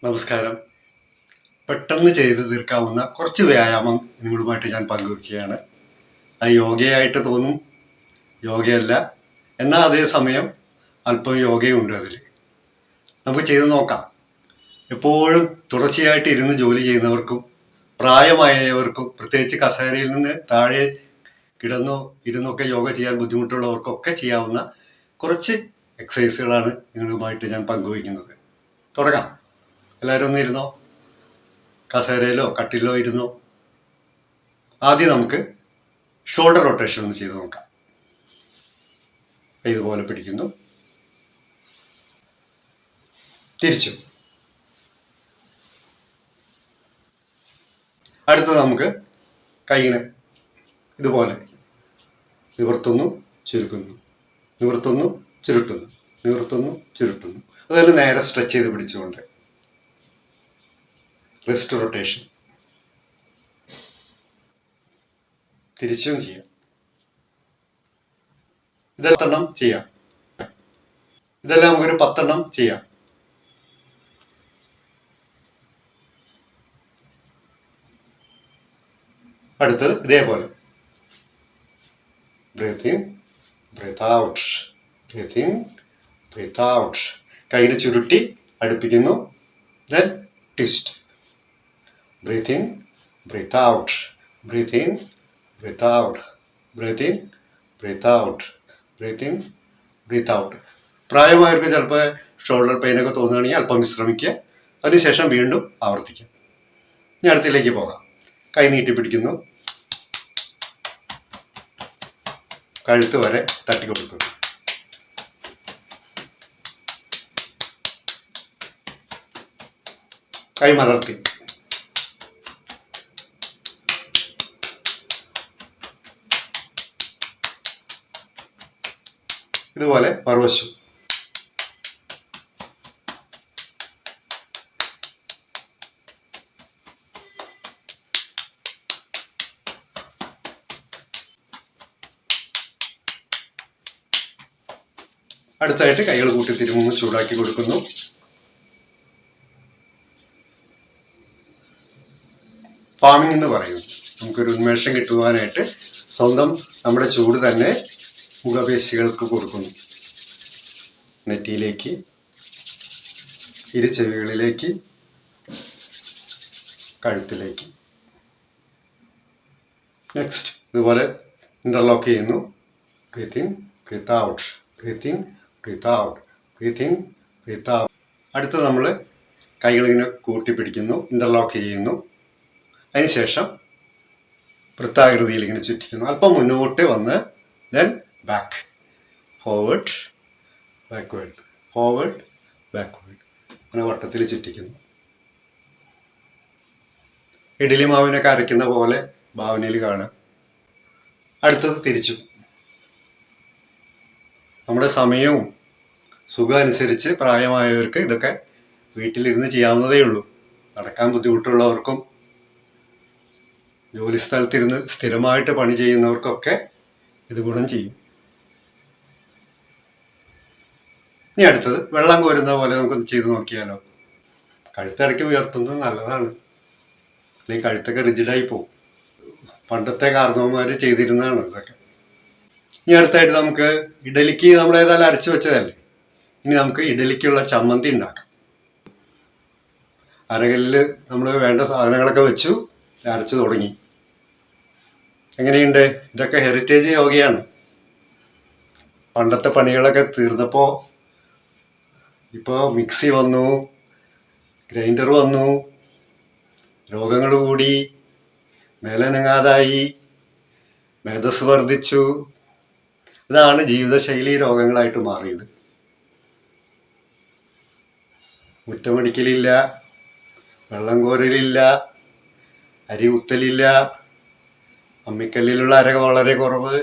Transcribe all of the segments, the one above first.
നമസ്കാരം. പെട്ടെന്ന് ചെയ്തു തീർക്കാവുന്ന കുറച്ച് വ്യായാമം നിങ്ങളുമായിട്ട് ഞാൻ പങ്കുവയ്ക്കുകയാണ്. അത് യോഗയായിട്ട് തോന്നും, യോഗയല്ല. എന്നാൽ അതേസമയം അല്പം യോഗയുണ്ട് അതിൽ. നമുക്ക് ചെയ്തു നോക്കാം. എപ്പോഴും തുടർച്ചയായിട്ട് ഇരുന്ന് ജോലി ചെയ്യുന്നവർക്കും പ്രായമായവർക്കും, പ്രത്യേകിച്ച് കസേരയിൽ നിന്ന് താഴെ കിടന്നോ ഇരുന്നൊക്കെ യോഗ ചെയ്യാൻ ബുദ്ധിമുട്ടുള്ളവർക്കൊക്കെ ചെയ്യാവുന്ന കുറച്ച് എക്സസൈസുകളാണ് നിങ്ങളുമായിട്ട് ഞാൻ പങ്കുവയ്ക്കുന്നത്. തുടങ്ങാം. എല്ലാവരും ഒന്ന് ഇരുന്നോ, കസേരയിലോ കട്ടിലോ ഇരുന്നോ. ആദ്യം നമുക്ക് ഷോൾഡർ റൊട്ടേഷൻ ഒന്ന് ചെയ്ത് നോക്കാം. ഇതുപോലെ പിടിക്കുന്നു, തിരിച്ചു. അടുത്തത് നമുക്ക് കൈയിന് ഇതുപോലെ നിവർത്തുന്നു, ചുരുക്കുന്നു, നിവർത്തുന്നു, ചുരുട്ടുന്നു, നിവർത്തുന്നു, ചുരുട്ടുന്നു. അതുപോലെ നേരെ സ്ട്രെച്ച് ചെയ്ത് പിടിച്ചുകൊണ്ട് റിസ്റ്റ് റൊട്ടേഷൻ. തിരിച്ചും ചെയ്യാം. ഇതെല്ലാം ചെയ്യാം. ഇതെല്ലാം നമുക്കൊരു 10 ചെയ്യാം. അടുത്തത് ഇതേപോലെ breathe in, breathe out, breathe in, breathe out. കൈയിൽ ചുരുട്ടി അടുപ്പിക്കുന്നു, then twist. Breathe in, breathe out, breathe in, breathe out, breathe in, breathe out, breathe in, breathe out. പ്രായമായവർക്ക് ചിലപ്പോൾ ഷോൾഡർ പെയിനൊക്കെ തോന്നുകയാണെങ്കിൽ അല്പം വിശ്രമിക്കുക, അതിനുശേഷം വീണ്ടും ആവർത്തിക്കുക. ഇനി അടുത്തിലേക്ക് പോകാം. കൈ നീട്ടി പിടിക്കുന്നു, കഴുത്ത് വരെ തട്ടി കൊടുക്കുന്നു, കൈ മലർത്തി, ഇതുപോലെ മറുവശം. അടുത്തായിട്ട് കൈകൾ കൂട്ടി തിരുമുന്ന് ചൂടാക്കി കൊടുക്കുന്നു. പാമിംഗ് എന്ന് പറയുന്നു. നമുക്കൊരു ഉന്മേഷം കിട്ടുവാനായിട്ട് സ്വന്തം നമ്മുടെ ചൂട് തന്നെ മുഖപേശികൾക്ക് കൊടുക്കുന്നു. നെറ്റിയിലേക്ക്, ഇരു ചെവികളിലേക്ക്, കഴുത്തിലേക്ക്. നെക്സ്റ്റ് ഇതുപോലെ ഇന്റർലോക്ക് ചെയ്യുന്നു. Breathe in, breathe out, breathe in, breathe out, breathe in, breathe out. അടുത്ത് നമ്മൾ കൈകളിങ്ങനെ കൂട്ടിപ്പിടിക്കുന്നു, ഇന്റർലോക്ക് ചെയ്യുന്നു. അതിനുശേഷം വൃത്താകൃതിയിൽ ഇങ്ങനെ ചുറ്റിക്കുന്നു. അല്പം മുന്നോട്ട് വന്ന് then back, forward, backward, forward, backward. അങ്ങനെ വട്ടത്തിൽ ചുറ്റിക്കുന്നു. ഇഡ്ഡലി മാവിനൊക്കെ അരയ്ക്കുന്ന പോലെ ഭാവനയിൽ കാണുക. അടുത്തത് തിരിച്ചു. നമ്മുടെ സമയവും സുഖം അനുസരിച്ച് പ്രായമായവർക്ക് ഇതൊക്കെ വീട്ടിലിരുന്ന് ചെയ്യാവുന്നതേ ഉള്ളൂ. നടക്കാൻ ബുദ്ധിമുട്ടുള്ളവർക്കും ജോലി സ്ഥലത്തിരുന്ന് സ്ഥിരമായിട്ട് പണി ചെയ്യുന്നവർക്കൊക്കെ ഇത് ഗുണം ചെയ്യും. ഇനി അടുത്തത് വെള്ളം കോരുന്ന പോലെ നമുക്കൊന്ന് ചെയ്ത് നോക്കിയാലോ. കഴുത്തിടയ്ക്ക് ഉയർത്തുന്നത് നല്ലതാണ്, അല്ലെങ്കിൽ കഴുത്തൊക്കെ റിജിഡായി പോകും. പണ്ടത്തെ കാർന്നവന്മാർ ചെയ്തിരുന്നതാണ് ഇതൊക്കെ. ഇനി അടുത്തായിട്ട് നമുക്ക് ഇഡലിക്ക് നമ്മൾ ഏതായാലും അരച്ച് വെച്ചതല്ലേ, ഇനി നമുക്ക് ഇഡലിക്കുള്ള ചമ്മന്തി ഉണ്ടാക്കാം. അരകല്ലിൽ നമ്മൾ വേണ്ട സാധനങ്ങളൊക്കെ വെച്ചു, അരച്ചു തുടങ്ങി. എങ്ങനെയുണ്ട്? ഇതൊക്കെ ഹെറിറ്റേജ് യോഗയാണ്. പണ്ടത്തെ പണികളൊക്കെ തീർന്നപ്പോൾ ഇപ്പോൾ മിക്സി വന്നു, ഗ്രൈൻഡർ വന്നു, രോഗങ്ങൾ കൂടി, മേലനങ്ങാതായി, മേധസ് വർദ്ധിച്ചു. ഇതാണ് ജീവിതശൈലി രോഗങ്ങളായിട്ട് മാറിയത്. മുറ്റമടിക്കലില്ല, വെള്ളം കോരലില്ല, അരി കുത്തലില്ല, അമ്മിക്കല്ലിലുള്ള അരക വളരെ കുറവ്.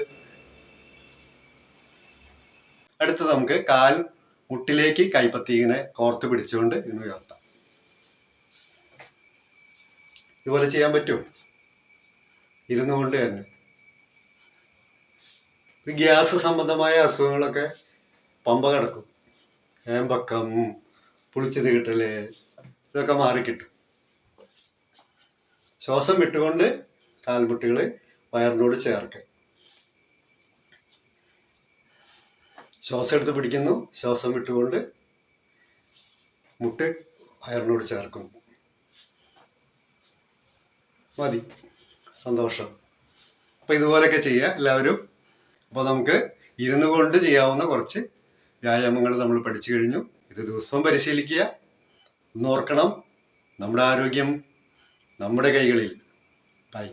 അടുത്ത് നമുക്ക് കാൽ മുട്ടിലേക്ക് കൈപ്പത്തി ഇങ്ങനെ കോർത്ത് പിടിച്ചുകൊണ്ട് ഇന്ന് ഉയർത്താം. ഇതുപോലെ ചെയ്യാൻ പറ്റും ഇരുന്നുകൊണ്ട് തന്നെ. ഗ്യാസ് സംബന്ധമായ അസുഖങ്ങളൊക്കെ പമ്പ കിടക്കും. ഏമ്പക്കം, പുളിച്ചത് കിട്ടല്, ഇതൊക്കെ മാറിക്കിട്ടും. ശ്വാസം വിട്ടുകൊണ്ട് കാൽമുട്ടുകൾ വയറിനോട് ചേർക്കുക. ശ്വാസം എടുത്ത് പിടിക്കുന്നു, ശ്വാസം വിട്ടുകൊണ്ട് മുട്ട് വയറിനോട് ചേർക്കുന്നു. മതി, സന്തോഷം. അപ്പം ഇതുപോലെയൊക്കെ ചെയ്യുക എല്ലാവരും. അപ്പോൾ നമുക്ക് ഇരുന്നു കൊണ്ട് ചെയ്യാവുന്ന കുറച്ച് വ്യായാമങ്ങൾ നമ്മൾ പഠിച്ചു കഴിഞ്ഞു. ഇത് ദിവസവും പരിശീലിക്കുക. ഒന്നോർക്കണം, നമ്മുടെ ആരോഗ്യം നമ്മുടെ കൈകളിൽ. ബൈ.